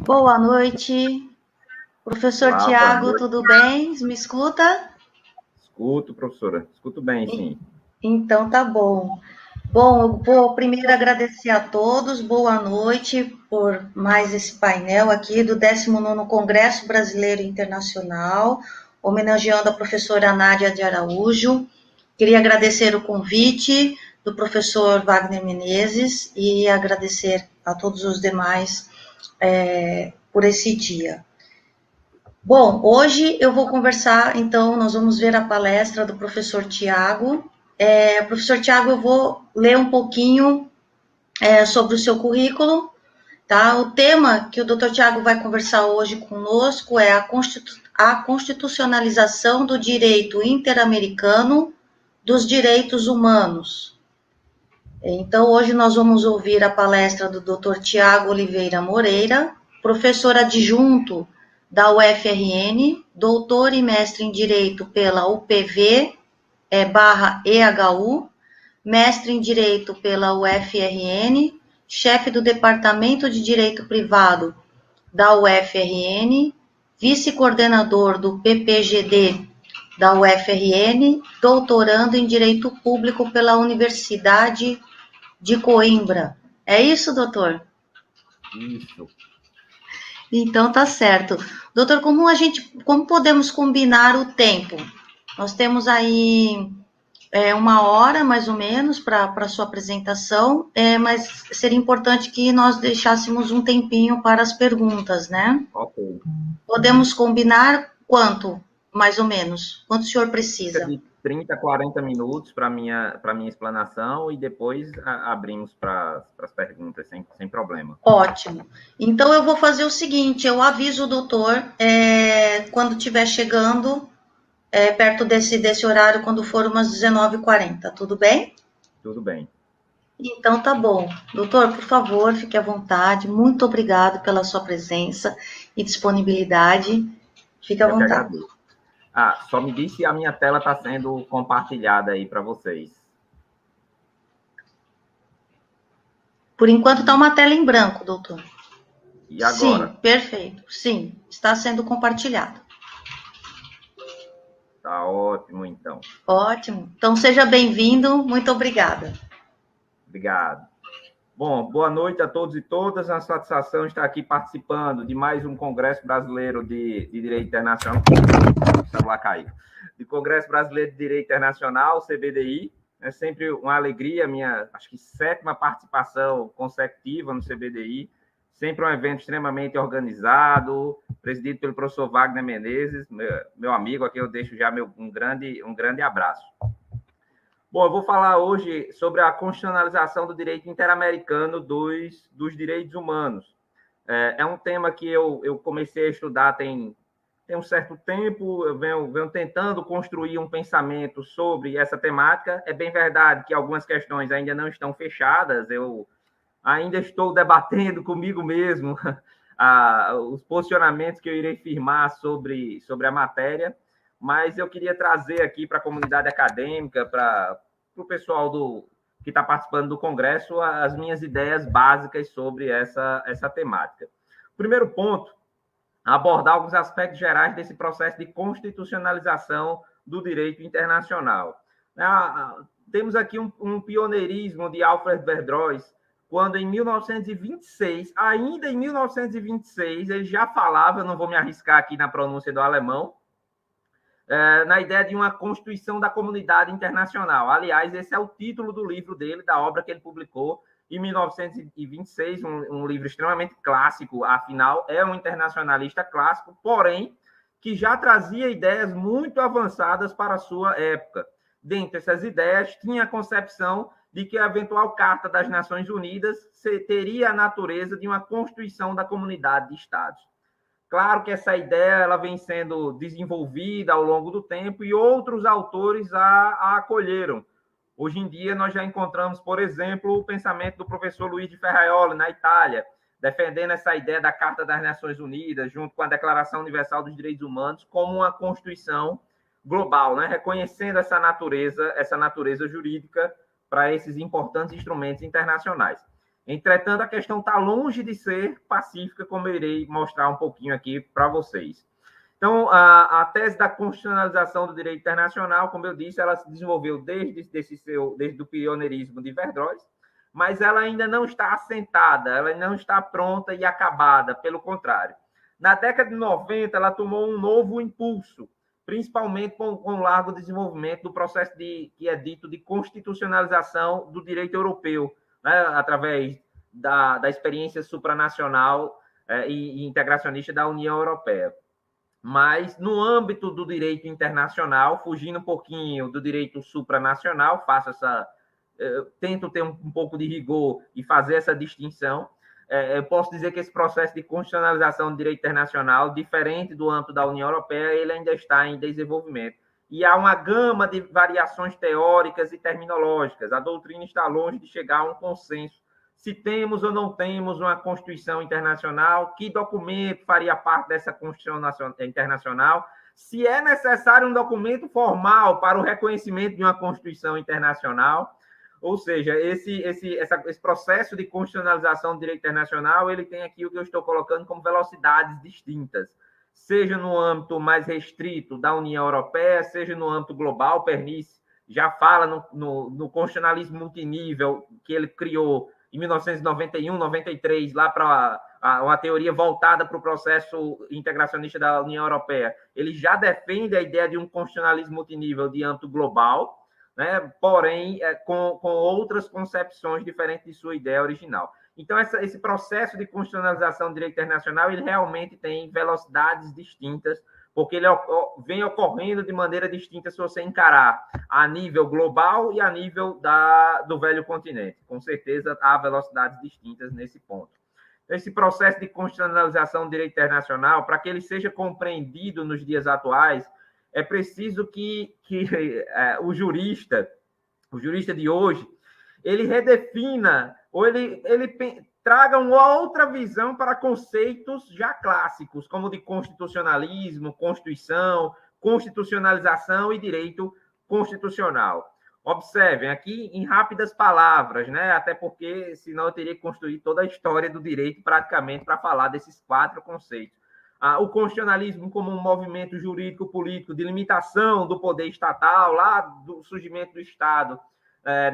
Boa noite, professor Olá, boa Tiago, noite. tudo bem? Me escuta? Escuto, professora. Escuto bem, sim. Então tá bom. Bom, eu vou primeiro agradecer a todos, boa noite por mais esse painel aqui do 19º Congresso Brasileiro Internacional, homenageando a professora Nádia de Araújo. Queria agradecer o convite do professor Wagner Menezes e agradecer a todos os demais por esse dia. Bom, hoje eu vou conversar, então, nós vamos ver a palestra do professor Tiago. Professor Tiago, eu vou ler um pouquinho sobre o seu currículo, tá? O tema que o Dr. Tiago vai conversar hoje conosco é a constitucionalização do direito interamericano dos direitos humanos. Então, hoje nós vamos ouvir a palestra do Dr. Tiago Oliveira Moreira, professor adjunto da UFRN, doutor e mestre em Direito pela UPV, /EHU, mestre em Direito pela UFRN, chefe do Departamento de Direito Privado da UFRN, vice-coordenador do PPGD da UFRN, doutorando em Direito Público pela Universidade de Coimbra. É isso, doutor? Isso. Então tá certo. Doutor, como podemos combinar o tempo? Nós temos aí 1 hora, mais ou menos, para a sua apresentação, mas seria importante que nós deixássemos um tempinho para as perguntas, né? Ok. Podemos combinar quanto, mais ou menos? Quanto o senhor Cerca precisa? de 30, 40 minutos para minha explanação e depois abrimos para as perguntas, sem problema. Ótimo. Então, eu vou fazer o seguinte, eu aviso o doutor quando estiver chegando perto desse horário, quando for umas 19h40, tudo bem? Tudo bem. Então, tá bom. Doutor, por favor, fique à vontade. Muito obrigado pela sua presença e disponibilidade. Fique à Eu que vontade. agradeço. Só me diz se a minha tela está sendo compartilhada aí para vocês. Por enquanto, está uma tela em branco, doutor. E Sim, agora? perfeito. Sim, está sendo compartilhado. Tá ótimo, então. Ótimo. Então, seja bem-vindo. Muito obrigada. Obrigado. Bom, boa noite a todos e todas. É uma satisfação estar aqui participando de mais um Congresso Brasileiro de Direito Internacional. O celular caiu. De Congresso Brasileiro de Direito Internacional, CBDI. É sempre uma alegria, minha, acho que 7ª participação consecutiva no CBDI. Sempre um evento extremamente organizado, presidido pelo professor Wagner Menezes, meu amigo, a quem eu deixo já um grande abraço. Bom, eu vou falar hoje sobre a constitucionalização do direito interamericano dos direitos humanos. É um tema que eu comecei a estudar tem um certo tempo, eu venho tentando construir um pensamento sobre essa temática. É bem verdade que algumas questões ainda não estão fechadas, eu ainda estou debatendo comigo mesmo os posicionamentos que eu irei firmar sobre a matéria, mas eu queria trazer aqui para a comunidade acadêmica, para o pessoal que está participando do Congresso, as minhas ideias básicas sobre essa temática. Primeiro ponto, abordar alguns aspectos gerais desse processo de constitucionalização do direito internacional. Temos aqui um pioneirismo de Alfred Verdroes, quando em 1926, ainda em 1926, ele já falava, não vou me arriscar aqui na pronúncia do alemão, na ideia de uma Constituição da Comunidade Internacional. Aliás, esse é o título do livro dele, da obra que ele publicou em 1926, um livro extremamente clássico, afinal, é um internacionalista clássico, porém, que já trazia ideias muito avançadas para a sua época. Dentre essas ideias, tinha a concepção de que a eventual Carta das Nações Unidas teria a natureza de uma Constituição da Comunidade de Estados. Claro que essa ideia ela vem sendo desenvolvida ao longo do tempo e outros autores a acolheram. Hoje em dia, nós já encontramos, por exemplo, o pensamento do professor Luigi Ferraioli, na Itália, defendendo essa ideia da Carta das Nações Unidas, junto com a Declaração Universal dos Direitos Humanos, como uma Constituição global, né? Reconhecendo essa natureza jurídica para esses importantes instrumentos internacionais. Entretanto, a questão está longe de ser pacífica, como eu irei mostrar um pouquinho aqui para vocês. Então, a tese da constitucionalização do direito internacional, como eu disse, ela se desenvolveu desde o pioneirismo de Verdroes, mas ela ainda não está assentada, ela não está pronta e acabada, pelo contrário. Na década de 90, ela tomou um novo impulso, principalmente com o largo desenvolvimento do processo que é dito de constitucionalização do direito europeu, né, através da experiência supranacional e integracionista da União Europeia. Mas, no âmbito do direito internacional, fugindo um pouquinho do direito supranacional, tento ter um pouco de rigor e fazer essa distinção. Eu posso dizer que esse processo de constitucionalização do direito internacional, diferente do âmbito da União Europeia, ele ainda está em desenvolvimento. E há uma gama de variações teóricas e terminológicas. A doutrina está longe de chegar a um consenso se temos ou não temos uma Constituição internacional, que documento faria parte dessa Constituição internacional, se é necessário um documento formal para o reconhecimento de uma Constituição internacional. Ou seja, esse processo de constitucionalização do direito internacional, ele tem aqui o que eu estou colocando como velocidades distintas, seja no âmbito mais restrito da União Europeia, seja no âmbito global. Pernice já fala no constitucionalismo multinível que ele criou em 1991, 93, lá para uma teoria voltada para o processo integracionista da União Europeia. Ele já defende a ideia de um constitucionalismo multinível de âmbito global, né? Porém, com outras concepções diferentes de sua ideia original. Então, esse processo de constitucionalização do direito internacional, ele realmente tem velocidades distintas, porque ele vem ocorrendo de maneira distinta se você encarar a nível global e a nível do velho continente. Com certeza, há velocidades distintas nesse ponto. Esse processo de constitucionalização do direito internacional, para que ele seja compreendido nos dias atuais, é preciso que o jurista de hoje, ele redefina, ou ele traga uma outra visão para conceitos já clássicos, como de constitucionalismo, constituição, constitucionalização e direito constitucional. Observem aqui em rápidas palavras, né? Até porque senão eu teria que construir toda a história do direito praticamente para falar desses 4 conceitos. O constitucionalismo como um movimento jurídico-político de limitação do poder estatal, lá do surgimento do Estado,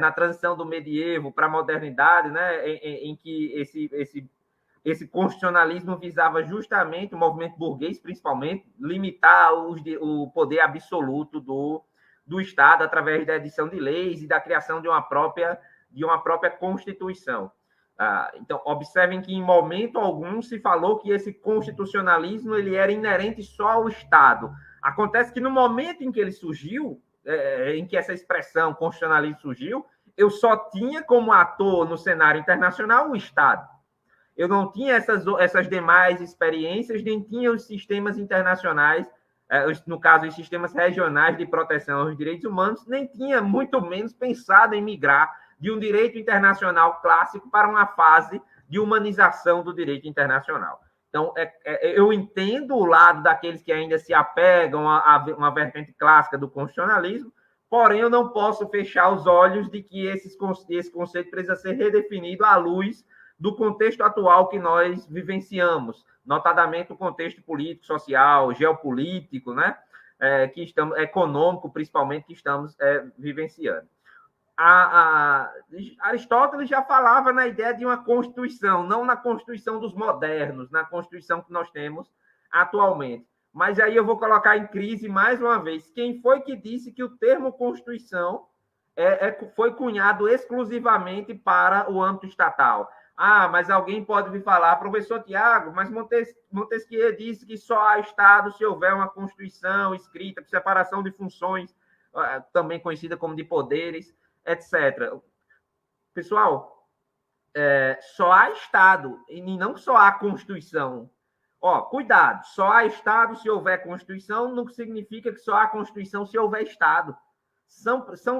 na transição do medievo para a modernidade, né, em que esse constitucionalismo visava justamente o movimento burguês, principalmente, limitar o poder absoluto do Estado através da edição de leis e da criação de uma própria Constituição. Então, observem que em momento algum se falou que esse constitucionalismo ele era inerente só ao Estado. Acontece que no momento em que ele surgiu, em que essa expressão constitucionalismo surgiu, eu só tinha como ator no cenário internacional o Estado. Eu não tinha essas demais experiências, nem tinha os sistemas internacionais, no caso, os sistemas regionais de proteção aos direitos humanos, nem tinha, muito menos, pensado em migrar de um direito internacional clássico para uma fase de humanização do direito internacional. Então, eu entendo o lado daqueles que ainda se apegam a uma vertente clássica do constitucionalismo, porém, eu não posso fechar os olhos de que esse conceito precisa ser redefinido à luz do contexto atual que nós vivenciamos, notadamente o contexto político, social, geopolítico, né? Econômico, principalmente, que estamos vivenciando. Aristóteles já falava na ideia de uma Constituição, não na Constituição dos modernos, na Constituição que nós temos atualmente. Mas aí eu vou colocar em crise mais uma vez. Quem foi que disse que o termo Constituição foi cunhado exclusivamente para o âmbito estatal? Mas alguém pode vir falar, professor Tiago, mas Montesquieu disse que só há Estado se houver uma Constituição escrita, com separação de funções, também conhecida como de poderes, etc. Pessoal, só há Estado, e não só há Constituição. Cuidado, só há Estado se houver Constituição, não significa que só há Constituição se houver Estado.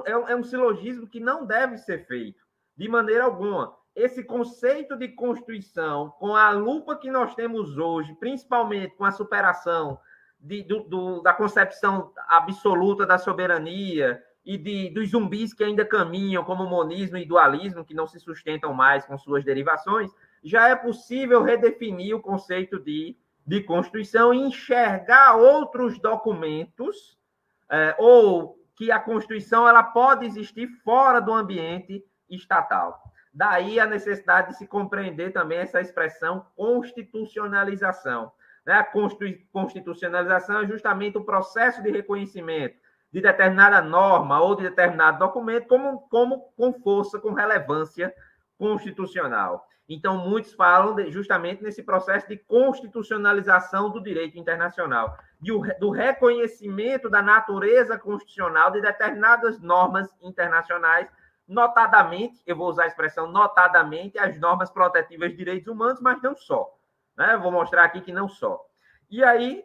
É um silogismo que não deve ser feito, de maneira alguma. Esse conceito de Constituição, com a lupa que nós temos hoje, principalmente com a superação da concepção absoluta da soberania e dos zumbis que ainda caminham, como o monismo e dualismo, que não se sustentam mais com suas derivações, já é possível redefinir o conceito de Constituição e enxergar outros documentos, ou que a Constituição ela pode existir fora do ambiente estatal. Daí a necessidade de se compreender também essa expressão constitucionalização. A constitucionalização é justamente o processo de reconhecimento de determinada norma ou de determinado documento com força, com relevância constitucional. Então, muitos falam justamente nesse processo de constitucionalização do direito internacional, do reconhecimento da natureza constitucional de determinadas normas internacionais, notadamente, eu vou usar a expressão notadamente, as normas protetivas de direitos humanos, mas não só. Né? Vou mostrar aqui que não só. E aí,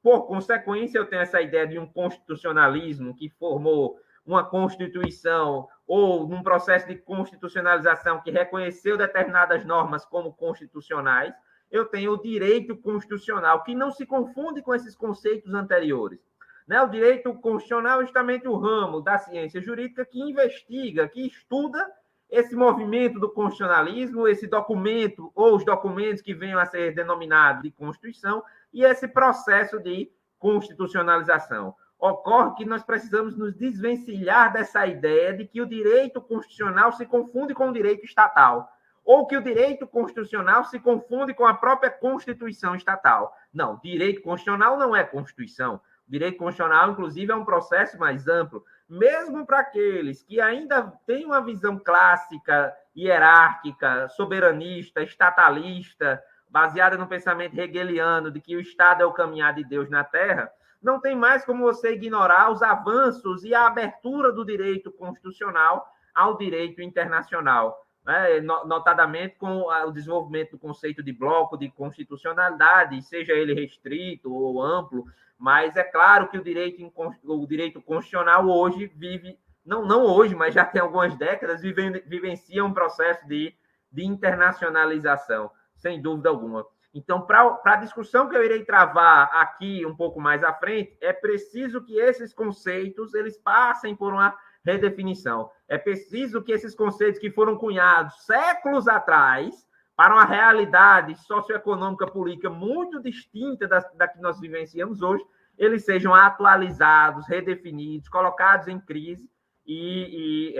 por consequência, eu tenho essa ideia de um constitucionalismo que formou uma Constituição ou num processo de constitucionalização que reconheceu determinadas normas como constitucionais. Eu tenho o direito constitucional, que não se confunde com esses conceitos anteriores. Né? O direito constitucional é justamente o ramo da ciência jurídica que investiga, que estuda esse movimento do constitucionalismo, esse documento ou os documentos que venham a ser denominados de Constituição e esse processo de constitucionalização. Ocorre que nós precisamos nos desvencilhar dessa ideia de que o direito constitucional se confunde com o direito estatal, ou que o direito constitucional se confunde com a própria Constituição estatal. Não, direito constitucional não é Constituição. O direito constitucional, inclusive, é um processo mais amplo, mesmo para aqueles que ainda têm uma visão clássica, hierárquica, soberanista, estatalista, baseada no pensamento hegeliano de que o Estado é o caminhar de Deus na Terra, não tem mais como você ignorar os avanços e a abertura do direito constitucional ao direito internacional, né? Notadamente com o desenvolvimento do conceito de bloco de constitucionalidade, seja ele restrito ou amplo, mas é claro que o direito constitucional hoje vive, não hoje, mas já tem algumas décadas, vivencia um processo de internacionalização, sem dúvida alguma. Então, para a discussão que eu irei travar aqui um pouco mais à frente, é preciso que esses conceitos eles passem por uma redefinição. É preciso que esses conceitos que foram cunhados séculos atrás para uma realidade socioeconômica política muito distinta da que nós vivenciamos hoje, eles sejam atualizados, redefinidos, colocados em crise e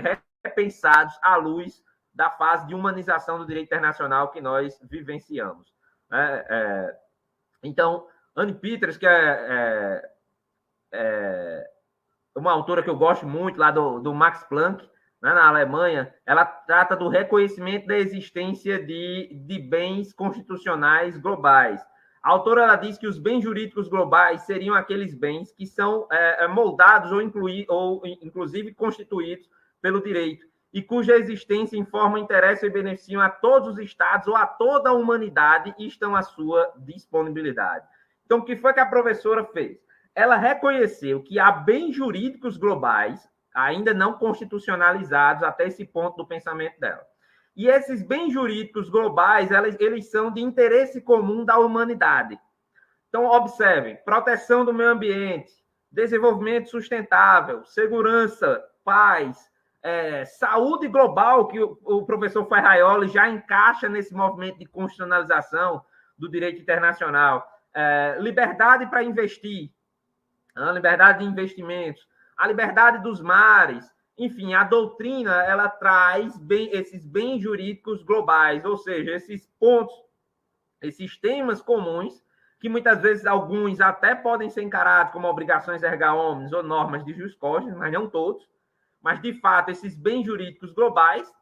repensados à luz da fase de humanização do direito internacional que nós vivenciamos. Então, Anne Peters, que é uma autora que eu gosto muito, lá do Max Planck, né, na Alemanha, ela trata do reconhecimento da existência de bens constitucionais globais. A autora ela diz que os bens jurídicos globais seriam aqueles bens que são moldados ou inclusive constituídos pelo direito, e cuja existência informa, interesse e beneficiam a todos os estados ou a toda a humanidade e estão à sua disponibilidade. Então, o que foi que a professora fez? Ela reconheceu que há bens jurídicos globais ainda não constitucionalizados até esse ponto do pensamento dela. E esses bens jurídicos globais, eles são de interesse comum da humanidade. Então, observem, proteção do meio ambiente, desenvolvimento sustentável, segurança, paz, saúde global, que o professor Ferraioli já encaixa nesse movimento de constitucionalização do direito internacional, liberdade para investir, a liberdade de investimentos, a liberdade dos mares, enfim, a doutrina ela traz esses bens jurídicos globais, ou seja, esses pontos, esses temas comuns, que muitas vezes alguns até podem ser encarados como obrigações erga omnes ou normas de jus cogens, mas não todos. Mas, de fato, esses bens jurídicos globais,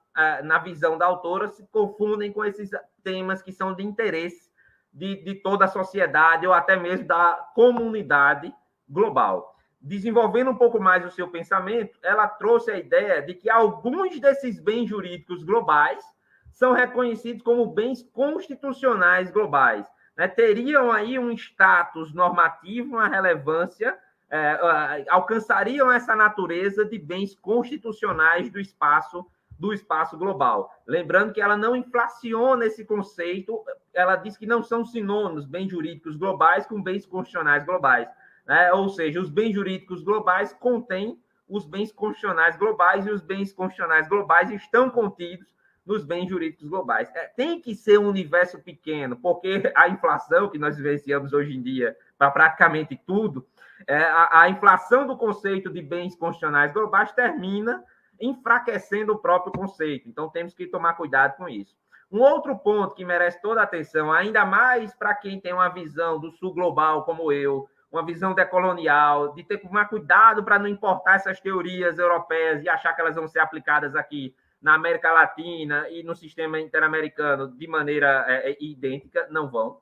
na visão da autora, se confundem com esses temas que são de interesse de toda a sociedade ou até mesmo da comunidade global. Desenvolvendo um pouco mais o seu pensamento, ela trouxe a ideia de que alguns desses bens jurídicos globais são reconhecidos como bens constitucionais globais, né? Teriam aí um status normativo, uma relevância, alcançariam essa natureza de bens constitucionais do espaço global. Lembrando que ela não inflaciona esse conceito, ela diz que não são sinônimos bens jurídicos globais com bens constitucionais globais. Ou seja, os bens jurídicos globais contêm os bens constitucionais globais, e os bens constitucionais globais estão contidos nos bens jurídicos globais. Tem que ser um universo pequeno, porque a inflação que nós vivenciamos hoje em dia para praticamente tudo, a inflação do conceito de bens constitucionais globais termina enfraquecendo o próprio conceito. Então, temos que tomar cuidado com isso. Um outro ponto que merece toda a atenção, ainda mais para quem tem uma visão do sul global, como eu, uma visão decolonial, de ter que tomar cuidado para não importar essas teorias europeias e achar que elas vão ser aplicadas aqui na América Latina e no sistema interamericano de maneira idêntica, não vão.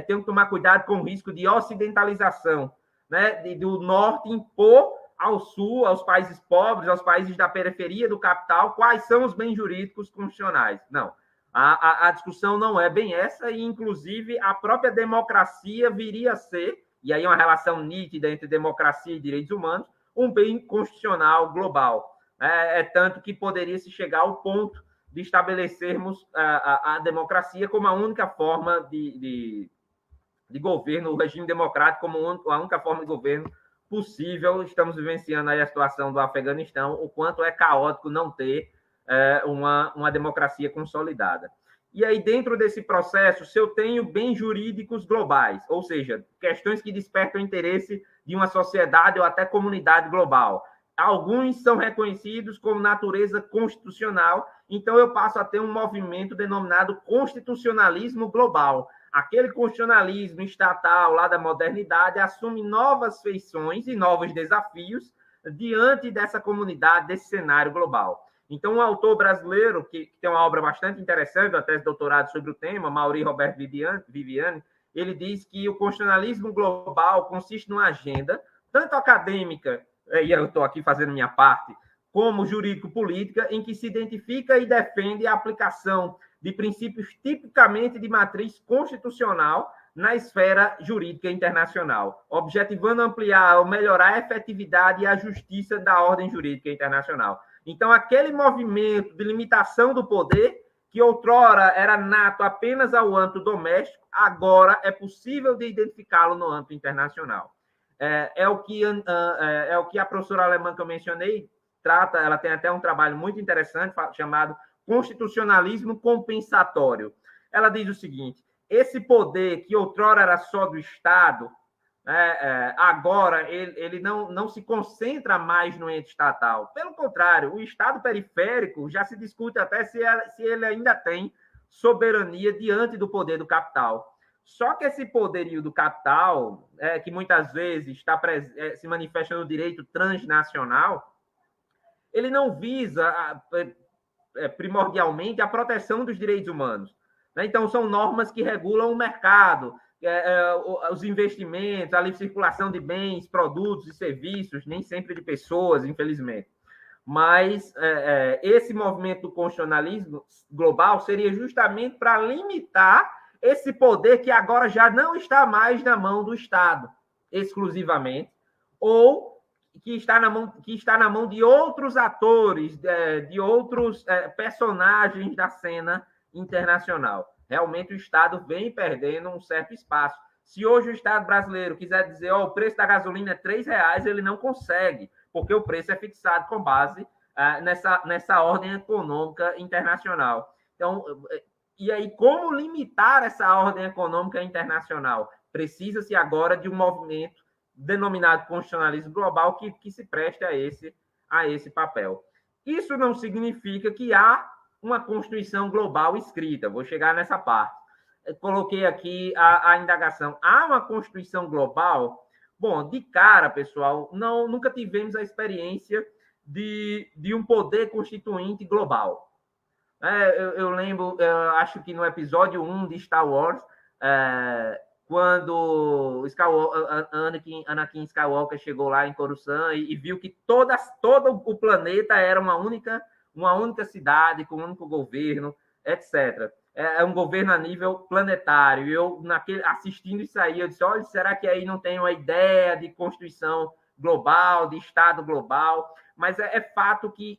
Tem que tomar cuidado com o risco de ocidentalização, né, do norte impor ao sul, aos países pobres, aos países da periferia do capital, quais são os bens jurídicos constitucionais. Não. A discussão não é bem essa, e, inclusive, a própria democracia viria a ser, e aí uma relação nítida entre democracia e direitos humanos, um bem constitucional global. Tanto que poderia se chegar ao ponto de estabelecermos a democracia como a única forma de governo, o regime democrático como a única forma de governo possível. Estamos vivenciando aí a situação do Afeganistão, o quanto é caótico não ter uma democracia consolidada. E aí, dentro desse processo, se eu tenho bens jurídicos globais, ou seja, questões que despertam o interesse de uma sociedade ou até comunidade global, alguns são reconhecidos como natureza constitucional, então eu passo a ter um movimento denominado constitucionalismo global. Aquele constitucionalismo estatal lá da modernidade assume novas feições e novos desafios diante dessa comunidade, desse cenário global. Então, um autor brasileiro que tem uma obra bastante interessante, uma tese de doutorado sobre o tema, Maury Roberto Viviani, ele diz que o constitucionalismo global consiste numa agenda, tanto acadêmica, e eu estou aqui fazendo minha parte, como jurídico-política, em que se identifica e defende a aplicação de princípios tipicamente de matriz constitucional na esfera jurídica internacional, objetivando ampliar ou melhorar a efetividade e a justiça da ordem jurídica internacional. Então, aquele movimento de limitação do poder, que outrora era nato apenas ao âmbito doméstico, agora é possível de identificá-lo no âmbito internacional. É o que a professora alemã que eu mencionei trata, ela tem até um trabalho muito interessante chamado Constitucionalismo Compensatório. Ela diz o seguinte: esse poder que outrora era só do Estado, agora ele não se concentra mais no ente estatal. Pelo contrário, o Estado periférico já se discute até se ele ainda tem soberania diante do poder do capital. Só que esse poderio do capital, que muitas vezes se manifesta no direito transnacional, ele não visa primordialmente a proteção dos direitos humanos. Então, são normas que regulam o mercado, os investimentos, a livre circulação de bens, produtos e serviços, nem sempre de pessoas, infelizmente. Mas esse movimento do constitucionalismo global seria justamente para limitar esse poder que agora já não está mais na mão do Estado, exclusivamente, ou que está na mão de outros atores, de outros personagens da cena internacional. Realmente o Estado vem perdendo um certo espaço. Se hoje o Estado brasileiro quiser dizer o preço da gasolina é R$3, ele não consegue, porque o preço é fixado com base nessa ordem econômica internacional. Então, e aí, como limitar essa ordem econômica internacional? Precisa-se agora de um movimento denominado constitucionalismo global que se preste a esse papel. Isso não significa que há uma Constituição global escrita. Vou chegar nessa parte. Eu coloquei aqui a indagação. Há uma Constituição global? Bom, de cara, pessoal, nunca tivemos a experiência de um poder constituinte global. Eu lembro, acho que no episódio 1 de Star Wars, quando Anakin Skywalker chegou lá em Coruscant e viu que todo o planeta era uma única cidade, com um único governo, etc. É um governo a nível planetário. E eu, assistindo isso aí, eu disse, olha, será que aí não tem uma ideia de Constituição global, de Estado global? Mas é fato que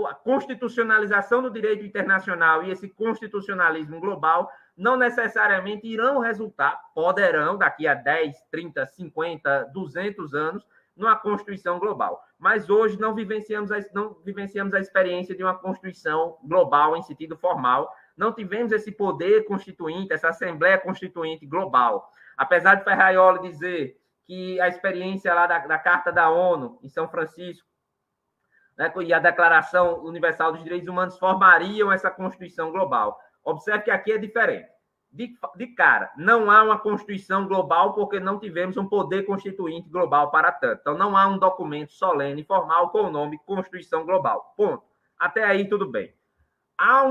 a constitucionalização do direito internacional e esse constitucionalismo global não necessariamente irão resultar, poderão, daqui a 10, 30, 50, 200 anos, numa Constituição global. Mas hoje não vivenciamos a experiência de uma Constituição global em sentido formal, não tivemos esse poder constituinte, essa Assembleia Constituinte global. Apesar de Ferraioli dizer que a experiência lá da Carta da ONU, em São Francisco, né, e a Declaração Universal dos Direitos Humanos formariam essa Constituição global. Observe que aqui é diferente. De cara, não há uma Constituição global porque não tivemos um poder constituinte global para tanto. Então, não há um documento solene, formal, com o nome Constituição Global. Ponto. Até aí, tudo bem. Há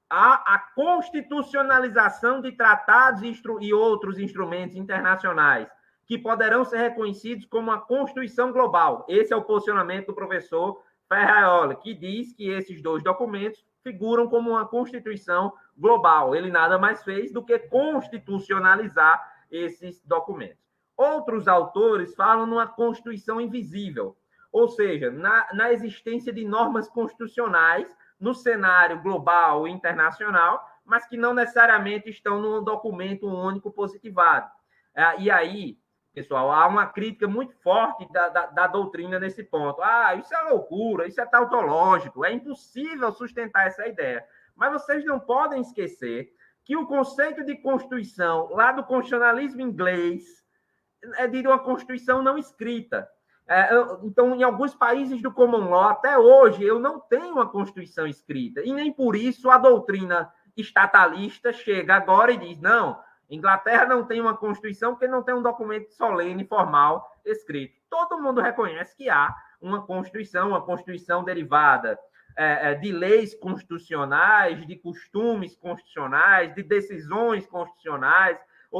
a constitucionalização de tratados e outros instrumentos internacionais que poderão ser reconhecidos como uma Constituição Global. Esse é o posicionamento do professor Ferraioli, que diz que esses dois documentos figuram como uma Constituição global. Ele nada mais fez do que constitucionalizar esses documentos. Outros autores falam numa Constituição invisível, ou seja, na existência de normas constitucionais no cenário global e internacional, mas que não necessariamente estão num documento único positivado. E aí, pessoal, há uma crítica muito forte da doutrina nesse ponto. Isso é loucura, isso é tautológico, é impossível sustentar essa ideia. Mas vocês não podem esquecer que o conceito de Constituição, lá do constitucionalismo inglês, é de uma Constituição não escrita. Então, em alguns países do Common Law, até hoje, eu não tenho uma Constituição escrita. E nem por isso a doutrina estatalista chega agora e diz, não, Inglaterra não tem uma Constituição porque não tem um documento solene, formal, escrito. Todo mundo reconhece que há uma Constituição derivada de leis constitucionais, de costumes constitucionais, de decisões constitucionais,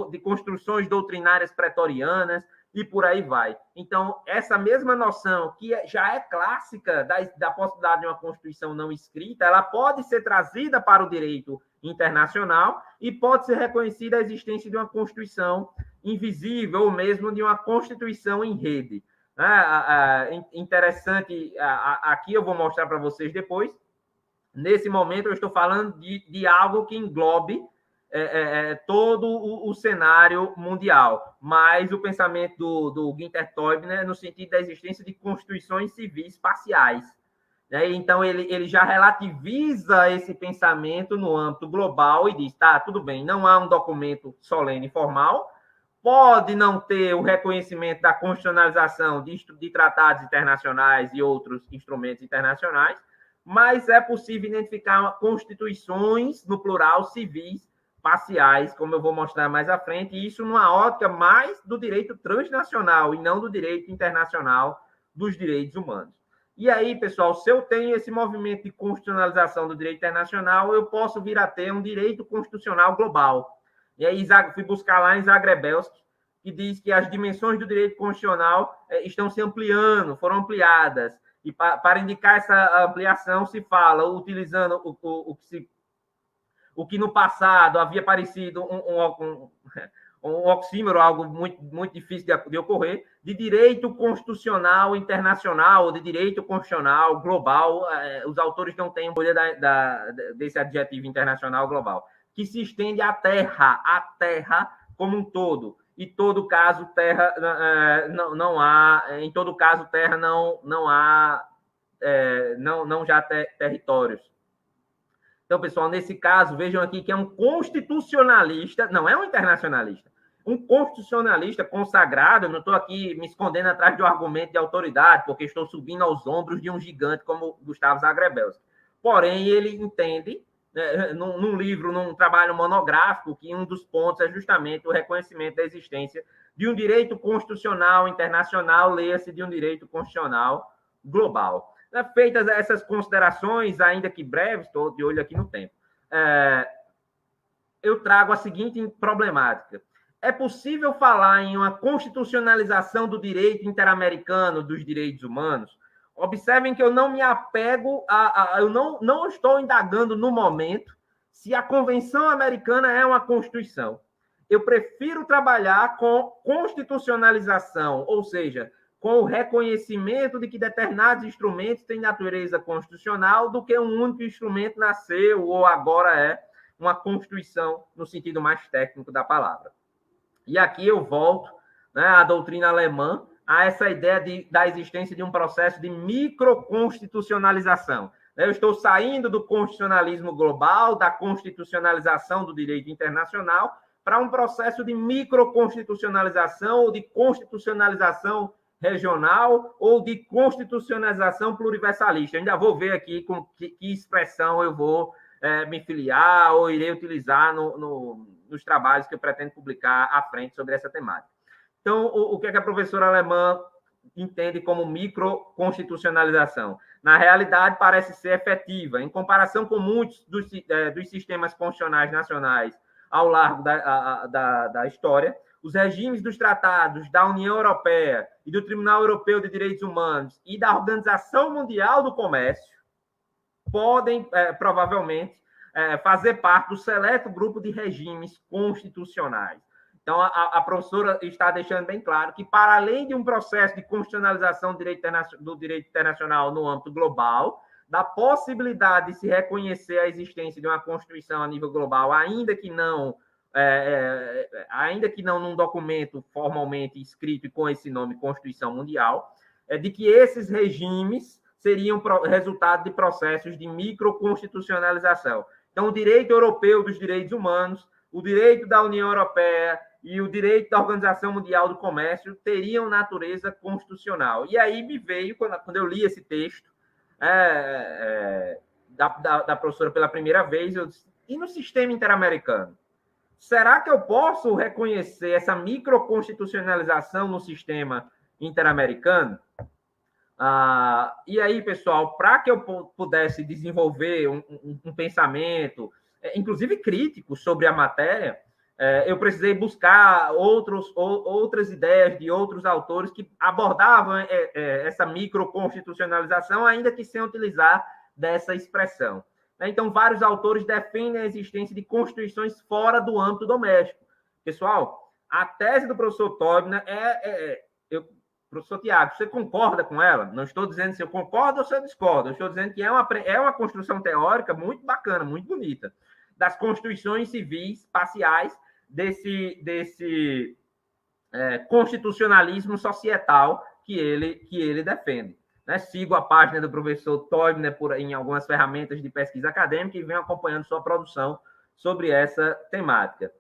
de construções doutrinárias pretorianas, e por aí vai. Então, essa mesma noção, que já é clássica da possibilidade de uma Constituição não escrita, ela pode ser trazida para o direito internacional e pode ser reconhecida a existência de uma Constituição invisível ou mesmo de uma Constituição em rede. Interessante, aqui eu vou mostrar para vocês depois. Nesse momento, eu estou falando de algo que englobe todo o cenário mundial, mas o pensamento do Günter Teubner no sentido da existência de constituições civis parciais. Então, ele já relativiza esse pensamento no âmbito global e diz, tudo bem, não há um documento solene formal, pode não ter o reconhecimento da constitucionalização de tratados internacionais e outros instrumentos internacionais, mas é possível identificar constituições, no plural, civis, parciais, como eu vou mostrar mais à frente, e isso numa ótica mais do direito transnacional e não do direito internacional dos direitos humanos. E aí, pessoal, se eu tenho esse movimento de constitucionalização do direito internacional, eu posso vir a ter um direito constitucional global. E aí, fui buscar lá em Zagrebelski, que diz que as dimensões do direito constitucional estão se ampliando, foram ampliadas. E para indicar essa ampliação, se fala, utilizando o que no passado havia parecido um oxímoro, algo muito, muito difícil de ocorrer, de direito constitucional internacional, ou de direito constitucional global. Os autores não têm bolha desse adjetivo internacional global, que se estende à terra como um todo. E todo caso, terra não há, em todo caso, terra não há, não já territórios. Então, pessoal, nesse caso, vejam aqui que é um constitucionalista, não é um internacionalista, um constitucionalista consagrado. Eu não estou aqui me escondendo atrás de um argumento de autoridade, porque estou subindo aos ombros de um gigante como Gustavo Zagrebelski. Porém, ele entende, num livro, num trabalho monográfico, que um dos pontos é justamente o reconhecimento da existência de um direito constitucional internacional, leia-se de um direito constitucional global. Feitas essas considerações, ainda que breves, estou de olho aqui no tempo, eu trago a seguinte problemática. É possível falar em uma constitucionalização do direito interamericano dos direitos humanos? Observem que eu não me apego eu não estou indagando no momento se a Convenção Americana é uma Constituição. Eu prefiro trabalhar com constitucionalização, ou seja, com o reconhecimento de que determinados instrumentos têm natureza constitucional, do que um único instrumento nasceu ou agora é uma Constituição no sentido mais técnico da palavra. E aqui eu volto à doutrina alemã, a essa ideia da existência de um processo de microconstitucionalização. Eu estou saindo do constitucionalismo global, da constitucionalização do direito internacional, para um processo de microconstitucionalização ou de constitucionalização regional ou de constitucionalização pluriversalista. Ainda vou ver aqui com que expressão eu vou me filiar ou irei utilizar nos trabalhos que eu pretendo publicar à frente sobre essa temática. Então, o que é que a professora alemã entende como microconstitucionalização? Na realidade, parece ser efetiva. Em comparação com muitos dos sistemas constitucionais nacionais ao largo da história, os regimes dos tratados da União Europeia e do Tribunal Europeu de Direitos Humanos e da Organização Mundial do Comércio podem, provavelmente, fazer parte do seleto grupo de regimes constitucionais. Então, a professora está deixando bem claro que, para além de um processo de constitucionalização do direito internacional no âmbito global, da possibilidade de se reconhecer a existência de uma Constituição a nível global, ainda que não num documento formalmente escrito e com esse nome Constituição Mundial, de que esses regimes seriam resultado de processos de microconstitucionalização. Então, o direito europeu dos direitos humanos, o direito da União Europeia e o direito da Organização Mundial do Comércio teriam natureza constitucional. E aí me veio, quando eu li esse texto da professora pela primeira vez, eu disse, e no sistema interamericano? Será que eu posso reconhecer essa microconstitucionalização no sistema interamericano? E aí, pessoal, para que eu pudesse desenvolver um pensamento, inclusive crítico, sobre a matéria, eu precisei buscar outras ideias de outros autores que abordavam essa microconstitucionalização, ainda que sem utilizar dessa expressão. Então, vários autores defendem a existência de constituições fora do âmbito doméstico. Pessoal, a tese do professor Teubner professor Tiago, você concorda com ela? Não estou dizendo se eu concordo ou se eu discordo. Eu estou dizendo que é uma construção teórica muito bacana, muito bonita, das constituições civis parciais desse constitucionalismo societal que ele defende. Sigo a página do professor Teubner em algumas ferramentas de pesquisa acadêmica e venho acompanhando sua produção sobre essa temática.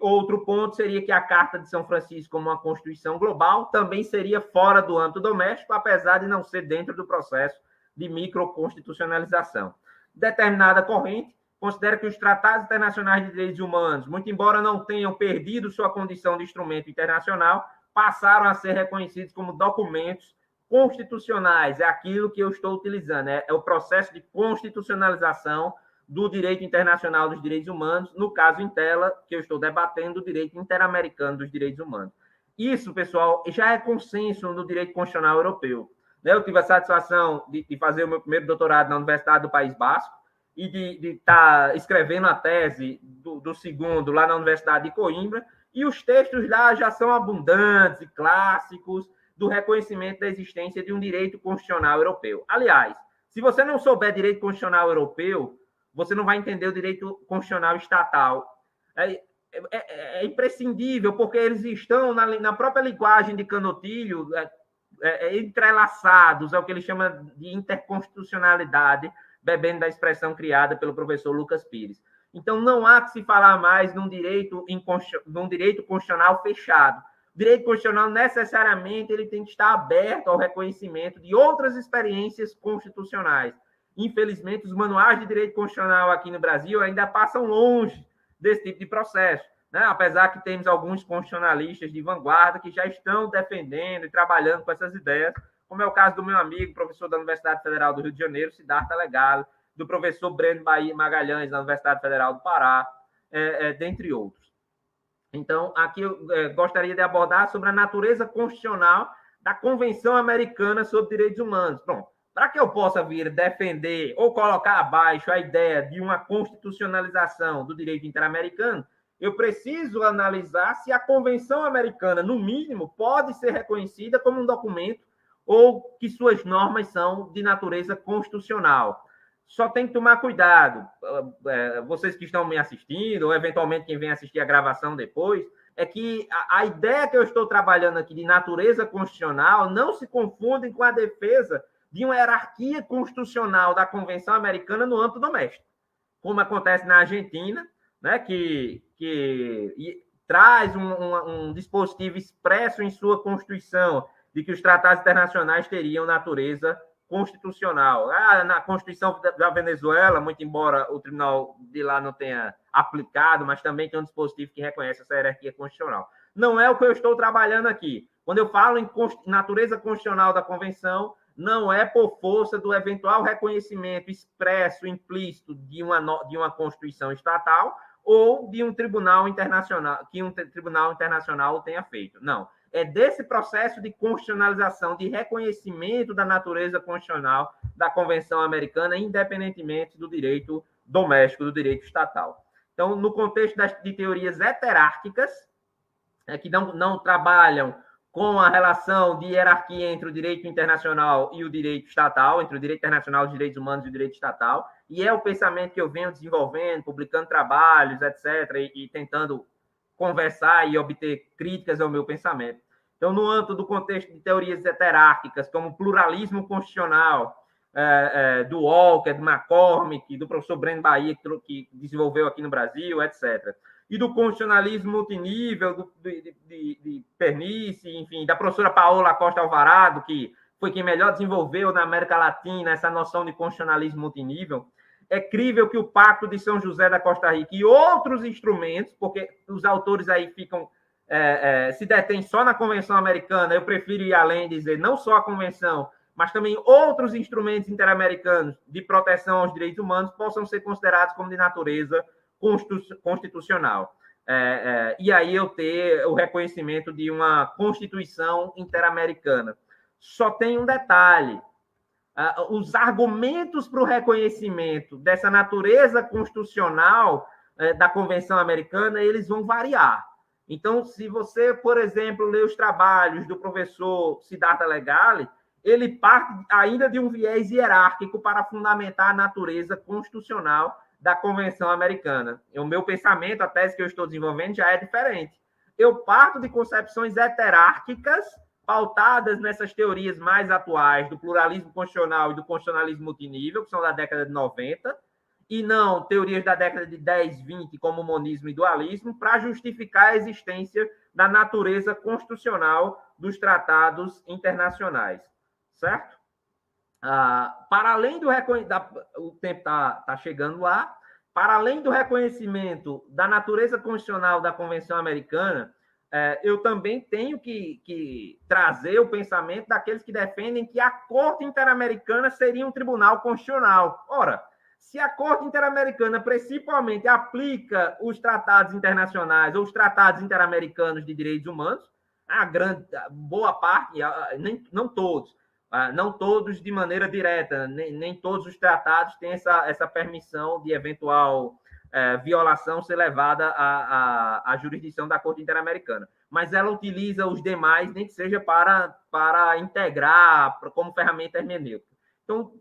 Outro ponto seria que a Carta de São Francisco, como uma Constituição global, também seria fora do âmbito doméstico, apesar de não ser dentro do processo de microconstitucionalização. Determinada corrente considera que os tratados internacionais de direitos humanos, muito embora não tenham perdido sua condição de instrumento internacional, passaram a ser reconhecidos como documentos constitucionais. É aquilo que eu estou utilizando, é o processo de constitucionalização do direito internacional dos direitos humanos, no caso em tela, que eu estou debatendo, o direito interamericano dos direitos humanos. Isso, pessoal, já é consenso no direito constitucional europeu. Eu tive a satisfação de fazer o meu primeiro doutorado na Universidade do País Basco e de estar escrevendo a tese do segundo lá na Universidade de Coimbra, e os textos lá já são abundantes e clássicos do reconhecimento da existência de um direito constitucional europeu. Aliás, se você não souber direito constitucional europeu, você não vai entender o direito constitucional estatal. É imprescindível, porque eles estão na própria linguagem de Canotilho entrelaçados, é o que ele chama de interconstitucionalidade, bebendo da expressão criada pelo professor Lucas Pires. Então, não há que se falar mais num direito constitucional fechado. O direito constitucional, necessariamente, ele tem que estar aberto ao reconhecimento de outras experiências constitucionais. Infelizmente, os manuais de direito constitucional aqui no Brasil ainda passam longe desse tipo de processo, apesar que temos alguns constitucionalistas de vanguarda que já estão defendendo e trabalhando com essas ideias, como é o caso do meu amigo, professor da Universidade Federal do Rio de Janeiro, Siddhartha Legale, do professor Breno Bahia Magalhães, da Universidade Federal do Pará, dentre outros. Então, aqui eu gostaria de abordar sobre a natureza constitucional da Convenção Americana sobre Direitos Humanos. Bom, para que eu possa vir defender ou colocar abaixo a ideia de uma constitucionalização do direito interamericano, eu preciso analisar se a Convenção Americana, no mínimo, pode ser reconhecida como um documento ou que suas normas são de natureza constitucional. Só tem que tomar cuidado. Vocês que estão me assistindo, ou eventualmente quem vem assistir a gravação depois, é que a ideia que eu estou trabalhando aqui de natureza constitucional não se confunde com a defesa de uma hierarquia constitucional da Convenção Americana no âmbito doméstico, como acontece na Argentina, né, que traz um dispositivo expresso em sua Constituição de que os tratados internacionais teriam natureza constitucional. Na Constituição da Venezuela, muito embora o tribunal de lá não tenha aplicado, mas também tem um dispositivo que reconhece essa hierarquia constitucional. Não é o que eu estou trabalhando aqui. Quando eu falo em natureza constitucional da Convenção, não é por força do eventual reconhecimento expresso, implícito de uma Constituição estatal ou de um tribunal internacional, que um tribunal internacional tenha feito. Não. É desse processo de constitucionalização, de reconhecimento da natureza constitucional da Convenção Americana, independentemente do direito doméstico, do direito estatal. Então, no contexto de teorias heterárquicas, que não trabalham com a relação de hierarquia entre o direito internacional e o direito estatal, entre o direito internacional dos direitos humanos e o direito estatal, e é o pensamento que eu venho desenvolvendo, publicando trabalhos, etc., e tentando conversar e obter críticas ao meu pensamento. Então, no âmbito do contexto de teorias heterárquicas, como pluralismo constitucional, do Walker, do McCormick, do professor Breno Bahia, que desenvolveu aqui no Brasil, etc., e do constitucionalismo multinível, de Pernice, enfim, da professora Paola Costa Alvarado, que foi quem melhor desenvolveu na América Latina essa noção de constitucionalismo multinível. É crível que o Pacto de São José da Costa Rica e outros instrumentos, porque os autores aí ficam se detêm só na Convenção Americana, eu prefiro ir além e dizer não só a Convenção, mas também outros instrumentos interamericanos de proteção aos direitos humanos possam ser considerados como de natureza constitucional. E aí eu ter o reconhecimento de uma Constituição interamericana. Só tem um detalhe. Os argumentos para o reconhecimento dessa natureza constitucional da Convenção Americana, eles vão variar. Então, se você, por exemplo, lê os trabalhos do professor Siddhartha Legale, ele parte ainda de um viés hierárquico para fundamentar a natureza constitucional da Convenção Americana. O meu pensamento, a tese que eu estou desenvolvendo, já é diferente. Eu parto de concepções heterárquicas pautadas nessas teorias mais atuais do pluralismo constitucional e do constitucionalismo multinível, que são da década de 90, e não teorias da década de 10, 20, como o monismo e dualismo, para justificar a existência da natureza constitucional dos tratados internacionais. Certo? Para além do reconhecimento, o tempo está chegando lá, para além do reconhecimento da natureza constitucional da Convenção Americana, eu também tenho que trazer o pensamento daqueles que defendem que a Corte Interamericana seria um tribunal constitucional. Ora, se a Corte Interamericana principalmente aplica os tratados internacionais ou os tratados interamericanos de direitos humanos, boa parte, não todos de maneira direta, nem todos os tratados têm essa permissão de eventual violação ser levada à jurisdição da Corte Interamericana. Mas ela utiliza os demais, nem que seja para integrar como ferramenta hermenêutica. Então,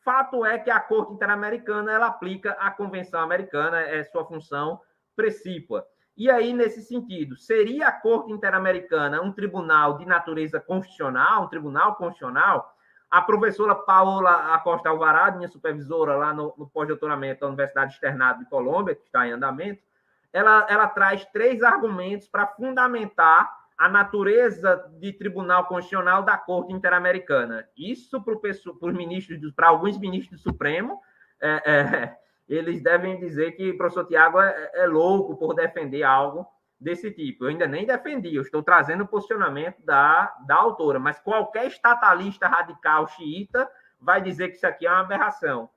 fato é que a Corte Interamericana ela aplica a Convenção Americana, é sua função precípua. E aí, nesse sentido, seria a Corte Interamericana um tribunal de natureza constitucional, um tribunal constitucional? A professora Paola Acosta Alvarado, minha supervisora lá no pós-doutoramento da Universidade Externado de Colômbia, que está em andamento, ela traz 3 argumentos para fundamentar a natureza de tribunal constitucional da Corte Interamericana. Isso para alguns ministros do Supremo, eles devem dizer que o professor Tiago é louco por defender algo desse tipo. Eu ainda nem defendi, eu estou trazendo o posicionamento da autora, mas qualquer estatalista radical xiita vai dizer que isso aqui é uma aberração.